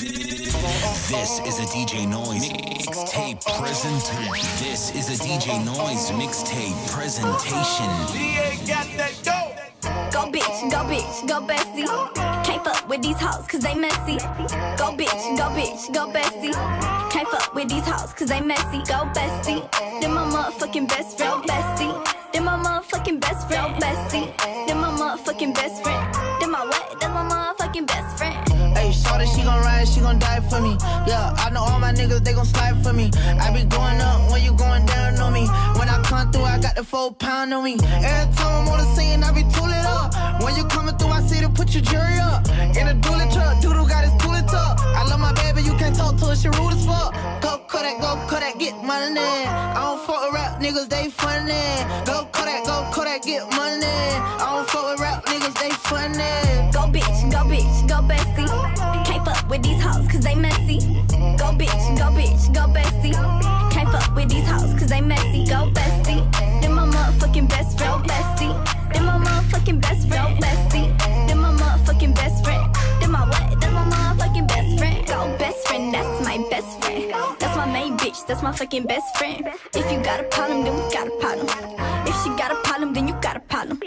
This is a DJ Noise mixtape presentation. This is a DJ Noise mixtape presentation. DA got that dope. Go bitch, go bestie. Can't fuck with these hoes cause they messy. Go bitch, go bestie. Can't fuck with these hoes cause they messy. Go bestie. Then my motherfucking best friend. Bestie. Then my motherfucking best friend. Bestie. Then my motherfucking best friend. Then my what? Then my motherfucking best friend. Hey, shorty, she gon' ride, she gon' die for me. Yeah, I know all my niggas, they gon' slide for me. I be going up when you going down on me. When I come through, I got the 4 pound on me. Every time I'm on the scene, I be tooling up. When you coming through, I see to put your jury up. In a dually truck, Doodle got his cooling up. I love my baby, you can't talk to her, she rude as fuck. Go Kodak, get money. I don't fuck with rap niggas, they funny. Go Kodak, get money. I don't fuck with rap niggas, they funny. Go bitch, go bestie. Can't fuck with these hoes cause they messy. Go bitch, go bestie. Can't fuck with these hoes cause they messy. Go bestie. Then my motherfucking best friend. Bestie. Then my motherfucking best friend. Bestie. Then my motherfucking best friend. Then my what? Then my motherfucking best friend. Go best friend, that's my best friend. That's my main bitch, that's my fucking best friend. If you got a problem, then we got a problem. If she got a problem, then you got a problem.